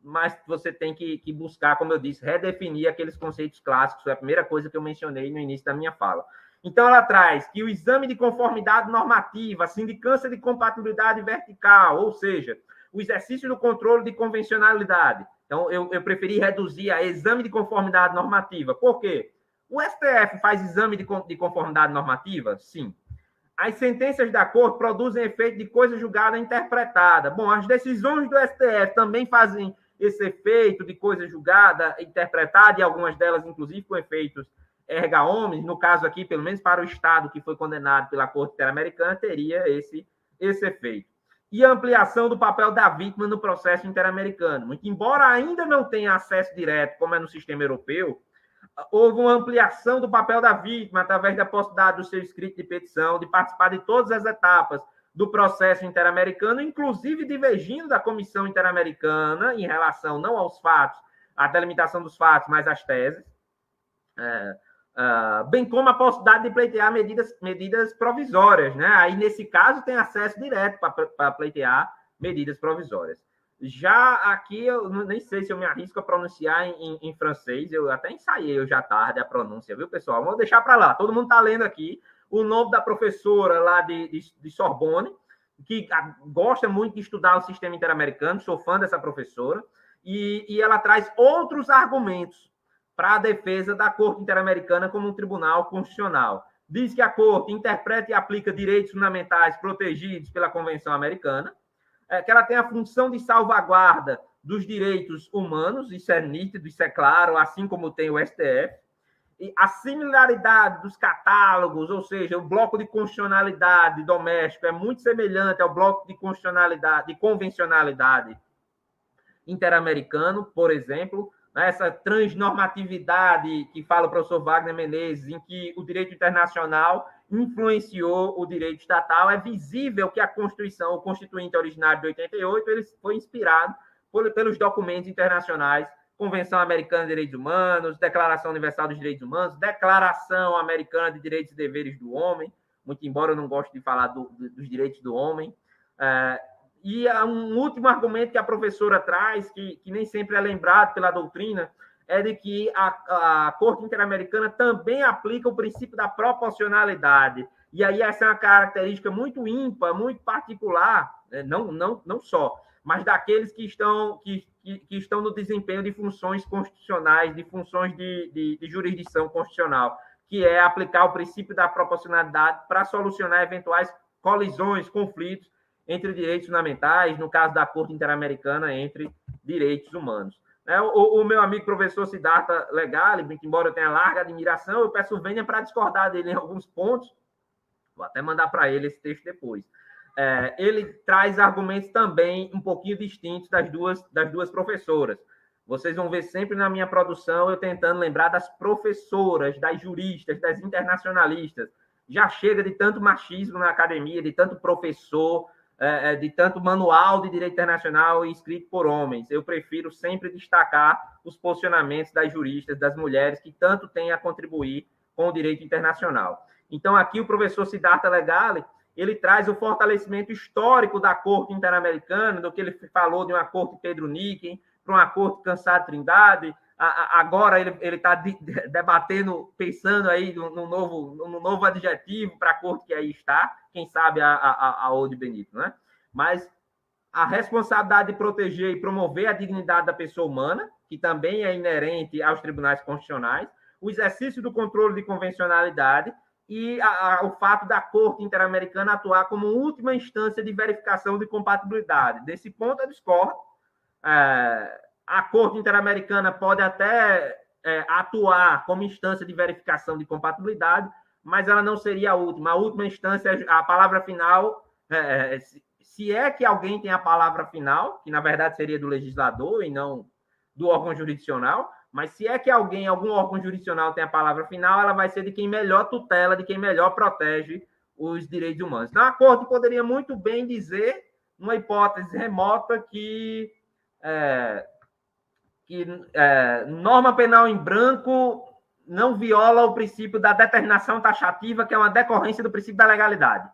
Mas você tem que buscar, como eu disse, redefinir aqueles conceitos clássicos, foi a primeira coisa que eu mencionei no início da minha fala. Então, ela traz que o exame de conformidade normativa, a sindicância de compatibilidade vertical, ou seja, o exercício do controle de convencionalidade. Então, eu preferi reduzir a exame de conformidade normativa. Por quê? O STF faz exame de conformidade normativa? Sim. As sentenças da Corte produzem efeito de coisa julgada interpretada. Bom, as decisões do STF também fazem esse efeito de coisa julgada interpretada, e algumas delas, inclusive, com efeitos erga omnes, no caso aqui, pelo menos para o Estado que foi condenado pela Corte Interamericana, teria esse efeito. E a ampliação do papel da vítima no processo interamericano. Muito embora ainda não tenha acesso direto, como é no sistema europeu, houve uma ampliação do papel da vítima através da possibilidade do seu escrito de petição, de participar de todas as etapas do processo interamericano, inclusive divergindo da Comissão Interamericana em relação não aos fatos, à delimitação dos fatos, mas às teses, bem como a possibilidade de pleitear medidas provisórias, né? Aí, nesse caso, tem acesso direto para pleitear medidas provisórias. Já aqui, eu nem sei se eu me arrisco a pronunciar em francês, eu até ensaiei hoje à tarde a pronúncia, viu, pessoal? Vou deixar para lá, todo mundo está lendo aqui o nome da professora lá de Sorbonne, que gosta muito de estudar o sistema interamericano, sou fã dessa professora, e ela traz outros argumentos para a defesa da Corte Interamericana como um tribunal constitucional. Diz que a Corte interpreta e aplica direitos fundamentais protegidos pela Convenção Americana, que ela tem a função de salvaguarda dos direitos humanos, isso é nítido, isso é claro, assim como tem o STF, e a similaridade dos catálogos, ou seja, o bloco de constitucionalidade doméstico é muito semelhante ao bloco de constitucionalidade, de convencionalidade interamericano, por exemplo, essa transnormatividade que fala o professor Wagner Menezes, em que o direito internacional influenciou o direito estatal, é visível que a Constituição, o Constituinte originário de 88, ele foi inspirado pelos documentos internacionais, Convenção Americana de Direitos Humanos, Declaração Universal dos Direitos Humanos, Declaração Americana de Direitos e Deveres do Homem, muito embora eu não goste de falar dos direitos do homem. E um último argumento que a professora traz, que nem sempre é lembrado pela doutrina, é de que a Corte Interamericana também aplica o princípio da proporcionalidade. E aí essa é uma característica muito ímpar, muito particular, não só, mas daqueles que estão no desempenho de funções constitucionais, de funções de jurisdição constitucional, que é aplicar o princípio da proporcionalidade para solucionar eventuais colisões, conflitos entre direitos fundamentais, no caso da Corte Interamericana, entre direitos humanos. O meu amigo professor Siddhartha Legale, embora eu tenha larga admiração, eu peço vênia para discordar dele em alguns pontos, vou até mandar para ele esse texto depois. Ele traz argumentos também um pouquinho distintos das duas professoras. Vocês vão ver sempre na minha produção eu tentando lembrar das professoras, das juristas, das internacionalistas. Já chega de tanto machismo na academia, de tanto professor, de tanto manual de direito internacional escrito por homens. Eu prefiro sempre destacar os posicionamentos das juristas, das mulheres, que tanto têm a contribuir com o direito internacional. Então, aqui o professor Siddhartha Legale, ele traz o fortalecimento histórico da Corte Interamericana, do que ele falou de uma Corte Pedro Niken, para uma Corte Cansado Trindade. Agora ele está debatendo, pensando aí no novo adjetivo para a Corte que aí está, quem sabe a Ode Benito, né? Mas a responsabilidade de proteger e promover a dignidade da pessoa humana, que também é inerente aos tribunais constitucionais, o exercício do controle de convencionalidade e o fato da Corte Interamericana atuar como última instância de verificação de compatibilidade. Desse ponto, eu discordo. A Corte Interamericana pode até atuar como instância de verificação de compatibilidade, mas ela não seria a última. A última instância, a palavra final, se é que alguém tem a palavra final, que na verdade seria do legislador e não do órgão jurisdicional, mas se é que algum órgão jurisdicional tem a palavra final, ela vai ser de quem melhor tutela, de quem melhor protege os direitos humanos. Então, a Corte poderia muito bem dizer, numa hipótese remota, que norma penal em branco não viola o princípio da determinação taxativa, que é uma decorrência do princípio da legalidade.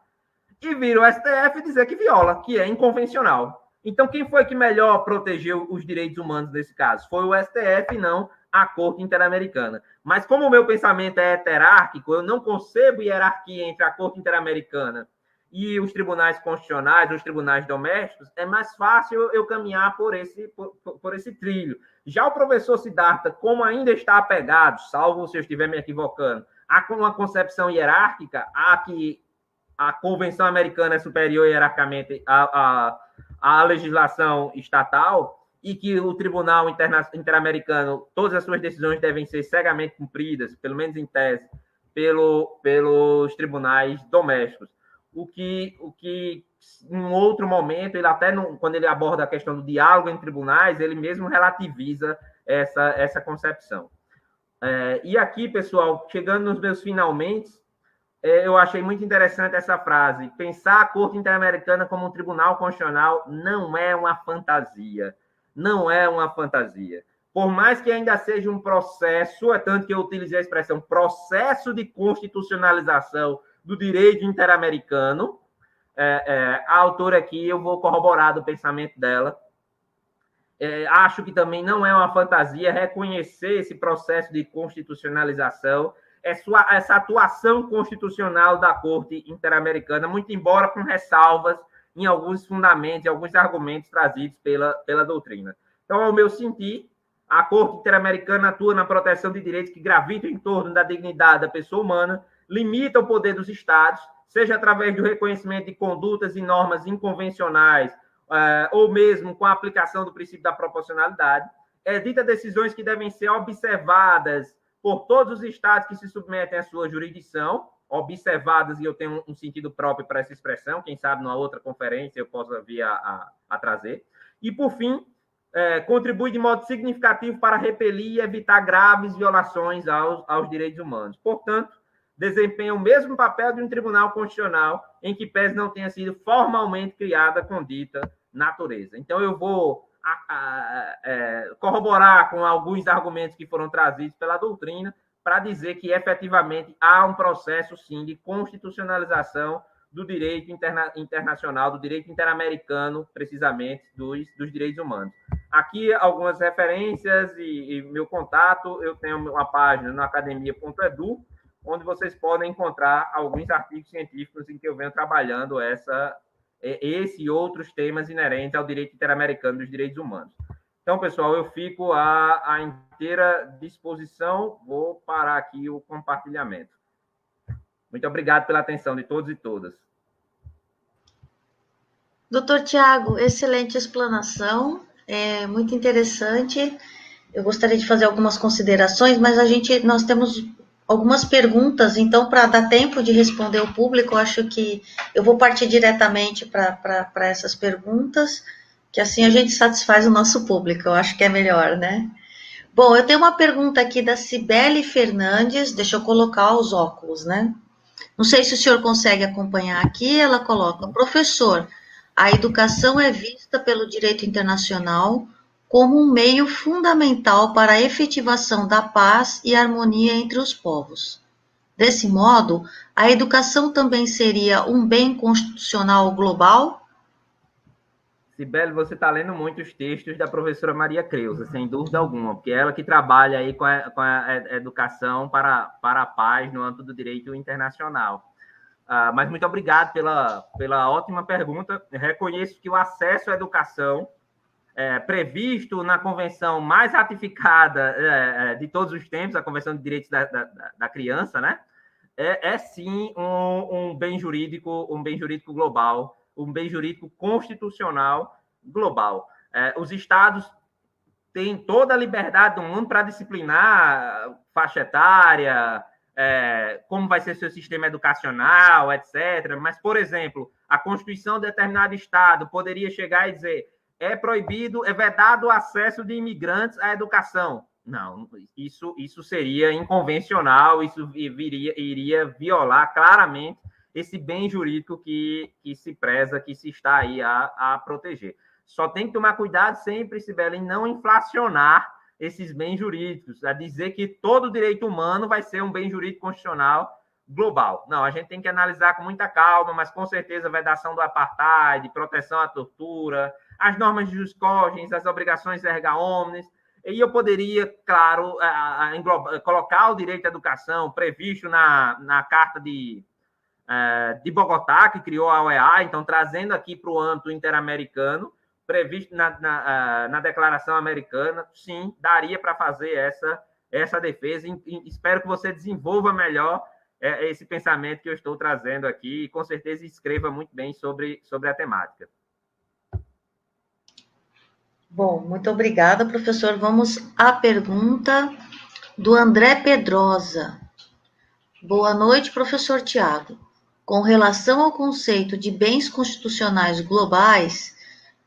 E vira o STF dizer que viola, que é inconvencional. Então, quem foi que melhor protegeu os direitos humanos nesse caso? Foi o STF, não a Corte Interamericana. Mas como o meu pensamento é heterárquico, eu não concebo hierarquia entre a Corte Interamericana e os tribunais constitucionais, os tribunais domésticos, é mais fácil eu caminhar por esse trilho. Já o professor Siddhartha, como ainda está apegado, salvo se eu estiver me equivocando, a uma concepção hierárquica, a que a Convenção Americana é superior hierarquicamente à legislação estatal, e que o Tribunal Interamericano, todas as suas decisões devem ser cegamente cumpridas, pelo menos em tese, pelos tribunais domésticos. O que em um outro momento, ele até quando ele aborda a questão do diálogo em tribunais, ele mesmo relativiza essa concepção. E aqui, pessoal, chegando nos meus finalmente, eu achei muito interessante essa frase. Pensar a Corte Interamericana como um tribunal constitucional não é uma fantasia. Não é uma fantasia. Por mais que ainda seja um processo, é tanto que eu utilizei a expressão processo de constitucionalização do direito interamericano, a autora aqui, eu vou corroborar do pensamento dela. Acho que também não é uma fantasia reconhecer esse processo de constitucionalização, essa atuação constitucional da Corte Interamericana, muito embora com ressalvas em alguns fundamentos, em alguns argumentos trazidos pela doutrina. Então, ao meu sentir, a Corte Interamericana atua na proteção de direitos que gravitam em torno da dignidade da pessoa humana, limita o poder dos Estados, seja através do reconhecimento de condutas e normas inconvencionais, ou mesmo com a aplicação do princípio da proporcionalidade, edita decisões que devem ser observadas por todos os estados que se submetem à sua jurisdição, observadas, e eu tenho um sentido próprio para essa expressão, quem sabe numa outra conferência eu possa vir a trazer. E, por fim, contribui de modo significativo para repelir e evitar graves violações aos direitos humanos. Portanto, desempenha o mesmo papel de um tribunal constitucional, em que pese não tenha sido formalmente criada com dita natureza. Então, eu vou corroborar com alguns argumentos que foram trazidos pela doutrina para dizer que, efetivamente, há um processo, sim, de constitucionalização do direito internacional, do direito interamericano, precisamente, dos direitos humanos. Aqui, algumas referências e meu contato, eu tenho uma página no academia.edu, onde vocês podem encontrar alguns artigos científicos em que eu venho trabalhando esse e outros temas inerentes ao direito interamericano dos direitos humanos. Então, pessoal, eu fico à inteira disposição. Vou parar aqui o compartilhamento. Muito obrigado pela atenção de todos e todas. Doutor Tiago, excelente explanação, muito interessante. Eu gostaria de fazer algumas considerações, mas nós temos algumas perguntas, então, para dar tempo de responder ao público, eu acho que eu vou partir diretamente para essas perguntas, que assim a gente satisfaz o nosso público, eu acho que é melhor, né? Bom, eu tenho uma pergunta aqui da Cibele Fernandes, deixa eu colocar os óculos, né? Não sei se o senhor consegue acompanhar aqui, ela coloca, professor, a educação é vista pelo direito internacional como um meio fundamental para a efetivação da paz e harmonia entre os povos. Desse modo, a educação também seria um bem constitucional global? Cibele, você está lendo muito os textos da professora Maria Creuza, sem dúvida alguma, porque é ela que trabalha aí com a educação para a paz no âmbito do direito internacional. Mas muito obrigado pela ótima pergunta. Eu reconheço que o acesso à educação, previsto na convenção mais ratificada de todos os tempos, a Convenção de Direitos da Criança, né? Sim um bem jurídico global, um bem jurídico constitucional global. Os estados têm toda a liberdade do mundo para disciplinar faixa etária, como vai ser seu sistema educacional, etc. Mas, por exemplo, a Constituição de determinado estado poderia chegar e dizer: é proibido, é vedado o acesso de imigrantes à educação. Não, isso seria inconvencional, isso iria violar claramente esse bem jurídico que se preza, que se está aí a proteger. Só tem que tomar cuidado sempre, Cibele, em não inflacionar esses bens jurídicos, a dizer que todo direito humano vai ser um bem jurídico constitucional global. Não, a gente tem que analisar com muita calma, mas com certeza a vedação do apartheid, proteção à tortura, as normas de jus cogens, as obrigações erga omnes, e eu poderia, claro, colocar o direito à educação previsto na Carta de Bogotá, que criou a OEA, então trazendo aqui para o âmbito interamericano, previsto na Declaração Americana, sim, daria para fazer essa defesa. E espero que você desenvolva melhor esse pensamento que eu estou trazendo aqui e, com certeza, escreva muito bem sobre a temática. Bom, muito obrigada, professor. Vamos à pergunta do André Pedrosa. Boa noite, professor Tiago. Com relação ao conceito de bens constitucionais globais,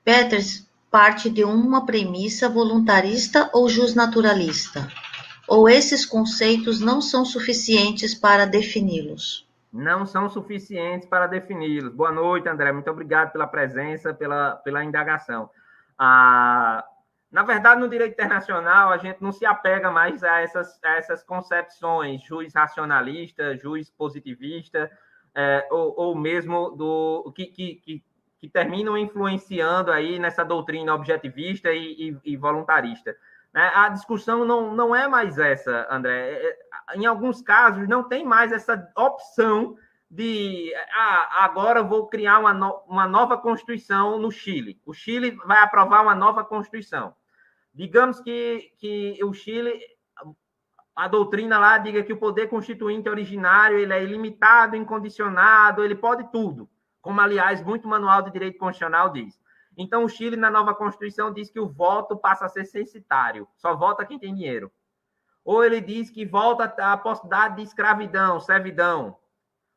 Peters parte de uma premissa voluntarista ou justnaturalista? Ou esses conceitos não são suficientes para defini-los? Não são suficientes para defini-los. Boa noite, André. Muito obrigado pela presença, pela indagação. Na verdade, no direito internacional, a gente não se apega mais a essas concepções, juiz racionalista, juiz positivista, ou mesmo que terminam influenciando aí nessa doutrina objetivista e voluntarista. A discussão não é mais essa, André. Em alguns casos, não tem mais essa opção de agora vou criar uma nova Constituição no Chile. O Chile vai aprovar uma nova Constituição. Digamos que o Chile, a doutrina lá diga que o poder constituinte originário ele é ilimitado, incondicionado, ele pode tudo, como, aliás, muito manual de direito constitucional diz. Então, o Chile, na nova Constituição, diz que o voto passa a ser censitário, só vota quem tem dinheiro. Ou ele diz que volta a possibilidade de escravidão, servidão.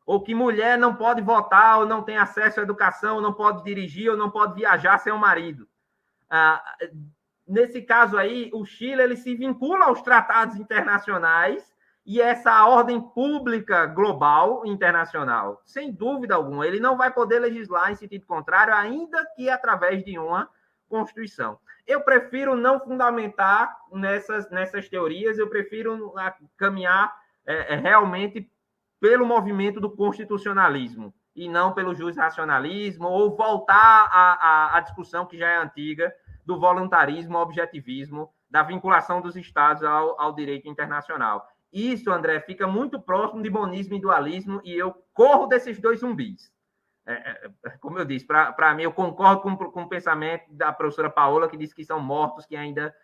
Ou que mulher não pode votar, ou não tem acesso à educação, ou não pode dirigir, ou não pode viajar sem o marido. Nesse caso aí, o Chile ele se vincula aos tratados internacionais e essa ordem pública global internacional. Sem dúvida alguma, ele não vai poder legislar em sentido contrário, ainda que através de uma Constituição. Eu prefiro não fundamentar nessas teorias, eu prefiro caminhar realmente pelo movimento do constitucionalismo e não pelo jusracionalismo, ou voltar à discussão que já é antiga do voluntarismo, objetivismo, da vinculação dos Estados ao direito internacional. Isso, André, fica muito próximo de monismo e dualismo, e eu corro desses dois zumbis. Como eu disse, para mim, eu concordo com o pensamento da professora Paola, que diz que são mortos que ainda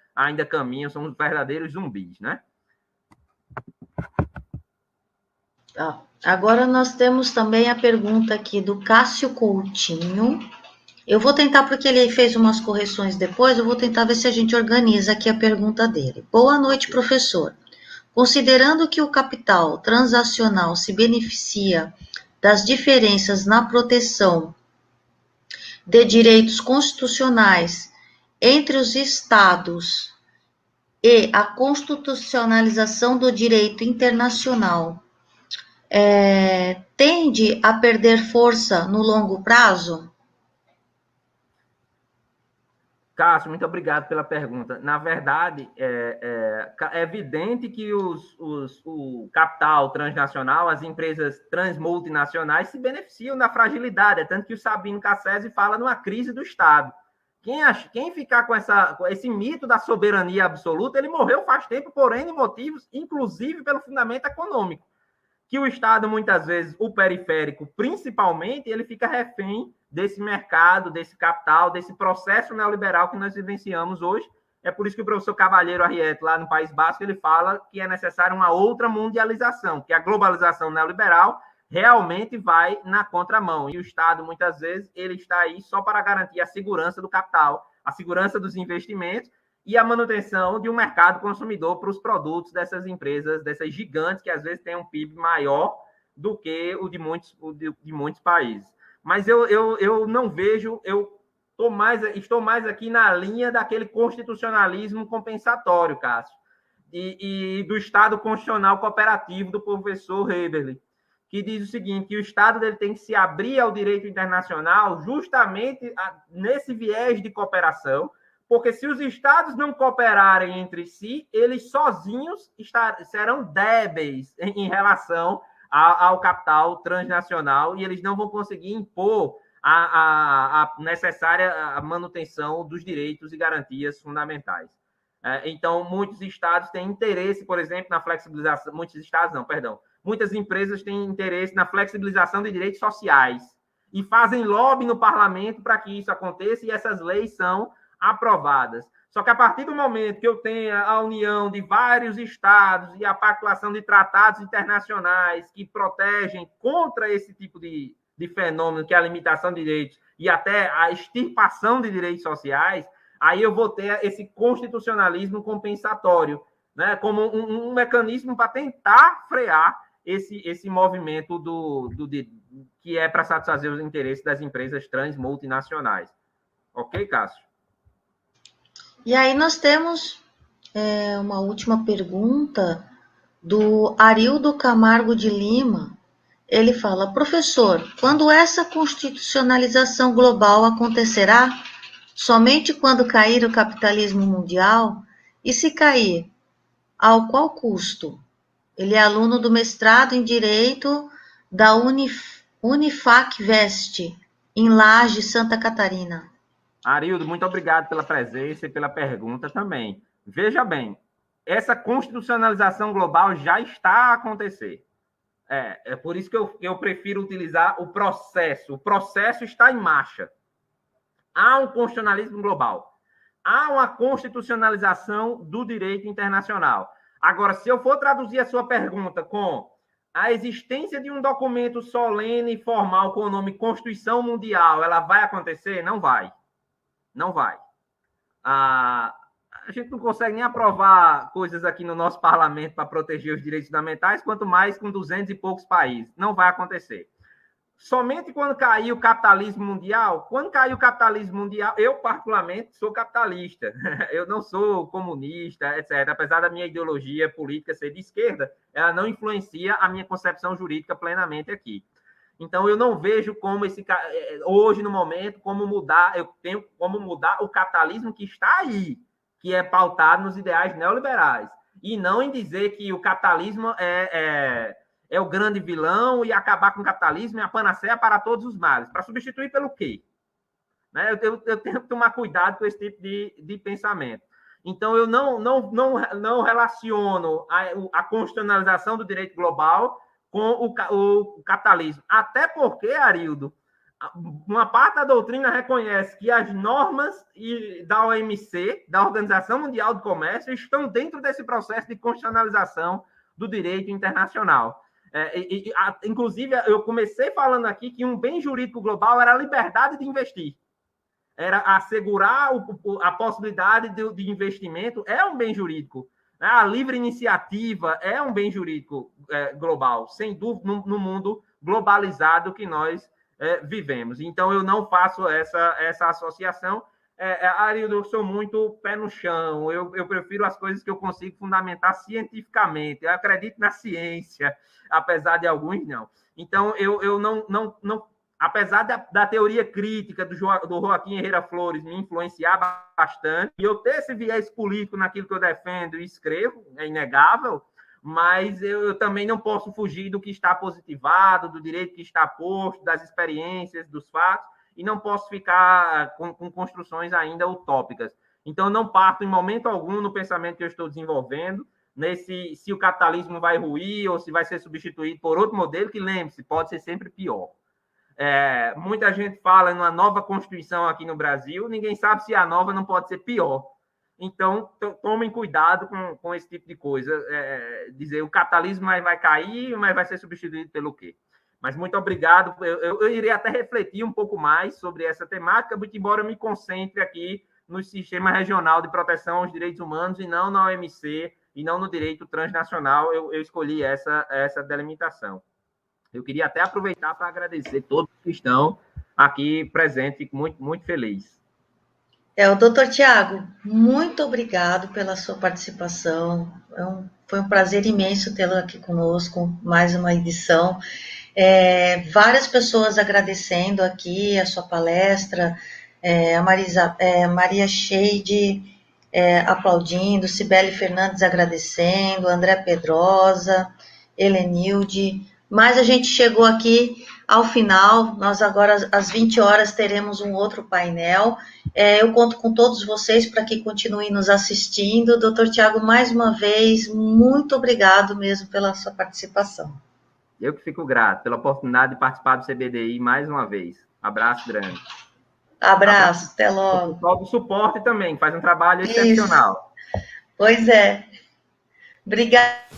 caminham, são os verdadeiros zumbis, né? Agora nós temos também a pergunta aqui do Cássio Coutinho. Eu vou tentar, porque ele fez umas correções depois, eu vou tentar ver se a gente organiza aqui a pergunta dele. Boa noite, professor. Considerando que o capital transacional se beneficia das diferenças na proteção de direitos constitucionais entre os Estados e a constitucionalização do direito internacional, tende a perder força no longo prazo? Cássio, muito obrigado pela pergunta. Na verdade, é evidente que o capital transnacional, as empresas transmultinacionais se beneficiam da fragilidade, tanto que o Sabino Cassese fala numa crise do Estado. Quem ficar com esse mito da soberania absoluta, ele morreu faz tempo por N motivos, inclusive pelo fundamento econômico. Que o Estado, muitas vezes, o periférico, principalmente, ele fica refém desse mercado, desse capital, desse processo neoliberal que nós vivenciamos hoje. É por isso que o professor Cavalheiro Arrieta, lá no País Basco, ele fala que é necessária uma outra mundialização, que a globalização neoliberal realmente vai na contramão. E o Estado, muitas vezes, ele está aí só para garantir a segurança do capital, a segurança dos investimentos e a manutenção de um mercado consumidor para os produtos dessas empresas, dessas gigantes, que às vezes têm um PIB maior do que o de muitos países. Mas eu não vejo, estou mais aqui na linha daquele constitucionalismo compensatório, Cássio, e do Estado constitucional cooperativo do professor Heberle, que diz o seguinte, que o Estado dele tem que se abrir ao direito internacional justamente nesse viés de cooperação, porque se os Estados não cooperarem entre si, eles sozinhos serão débeis em relação ao capital transnacional e eles não vão conseguir impor a necessária manutenção dos direitos e garantias fundamentais. Então, muitos Estados têm interesse, por exemplo, na flexibilização... Muitas empresas têm interesse na flexibilização de direitos sociais e fazem lobby no parlamento para que isso aconteça e essas leis são aprovadas. Só que a partir do momento que eu tenha a união de vários estados e a pactuação de tratados internacionais que protegem contra esse tipo de fenômeno, que é a limitação de direitos e até a extirpação de direitos sociais, aí eu vou ter esse constitucionalismo compensatório, né, como um mecanismo para tentar frear esse movimento que é para satisfazer os interesses das empresas transmultinacionais. Ok, Cássio? E aí nós temos uma última pergunta do Arildo Camargo de Lima. Ele fala: professor, quando essa constitucionalização global acontecerá? Somente quando cair o capitalismo mundial? E se cair, ao qual custo? Ele é aluno do mestrado em Direito da Unifacvest, em Lages, Santa Catarina. Arildo, muito obrigado pela presença e pela pergunta também. Veja bem, essa constitucionalização global já está a acontecer. É por isso que eu prefiro utilizar o processo. O processo está em marcha. Há um constitucionalismo global. Há uma constitucionalização do direito internacional. Agora, se eu for traduzir a sua pergunta com a existência de um documento solene e formal com o nome Constituição Mundial, ela vai acontecer? Não vai. Não vai. A gente não consegue nem aprovar coisas aqui no nosso parlamento para proteger os direitos fundamentais, quanto mais com 200 e poucos países. Não vai acontecer. Somente quando cair o capitalismo mundial, eu particularmente sou capitalista, eu não sou comunista, etc. Apesar da minha ideologia política ser de esquerda, ela não influencia a minha concepção jurídica plenamente aqui. Então, eu não vejo como hoje, no momento, eu tenho como mudar o capitalismo que está aí, que é pautado nos ideais neoliberais, e não em dizer que o capitalismo é o grande vilão e acabar com o capitalismo é a panaceia para todos os males. Para substituir pelo quê? Né? Eu tenho que tomar cuidado com esse tipo de pensamento. Então, eu não relaciono a constitucionalização do direito global com o capitalismo. Até porque, Arildo, uma parte da doutrina reconhece que as normas da OMC, da Organização Mundial do Comércio, estão dentro desse processo de constitucionalização do direito internacional. Inclusive, eu comecei falando aqui que um bem jurídico global era a liberdade de investir. Era assegurar a possibilidade de investimento, é um bem jurídico. A livre iniciativa é um bem jurídico global, sem dúvida, no mundo globalizado que nós vivemos. Então, eu não faço essa associação. Arildo, eu sou muito pé no chão, eu prefiro as coisas que eu consigo fundamentar cientificamente, eu acredito na ciência, apesar de alguns não. Então, eu não apesar da teoria crítica do Joaquim Herrera Flores me influenciar bastante, e eu ter esse viés político naquilo que eu defendo e escrevo, é inegável, mas eu também não posso fugir do que está positivado, do direito que está posto, das experiências, dos fatos, e não posso ficar com construções ainda utópicas. Então, eu não parto em momento algum no pensamento que eu estou desenvolvendo, se o capitalismo vai ruir ou se vai ser substituído por outro modelo, que, lembre-se, pode ser sempre pior. Muita gente fala numa nova Constituição aqui no Brasil, ninguém sabe se a nova não pode ser pior. Então, tomem cuidado com esse tipo de coisa. Dizer o capitalismo vai cair, mas vai ser substituído pelo quê? Mas muito obrigado. Eu irei até refletir um pouco mais sobre essa temática, muito embora eu me concentre aqui no sistema regional de proteção aos direitos humanos e não na OMC e não no direito transnacional. Eu escolhi essa delimitação. Eu queria até aproveitar para agradecer todos que estão aqui presentes, fico muito, muito feliz. O doutor Tiago, muito obrigado pela sua participação. Foi um prazer imenso tê-lo aqui conosco, mais uma edição. Várias pessoas agradecendo aqui a sua palestra, a Maria Sheide aplaudindo, Cibele Fernandes agradecendo, André Pedrosa, Helenilde, mas a gente chegou aqui ao final. Nós agora, às 20 horas, teremos um outro painel. Eu conto com todos vocês para que continuem nos assistindo. Doutor Tiago, mais uma vez, muito obrigado mesmo pela sua participação. Eu que fico grato pela oportunidade de participar do CBDI mais uma vez. Abraço grande. Abraço, até logo. O suporte também, faz um trabalho excepcional. Pois é. Obrigada.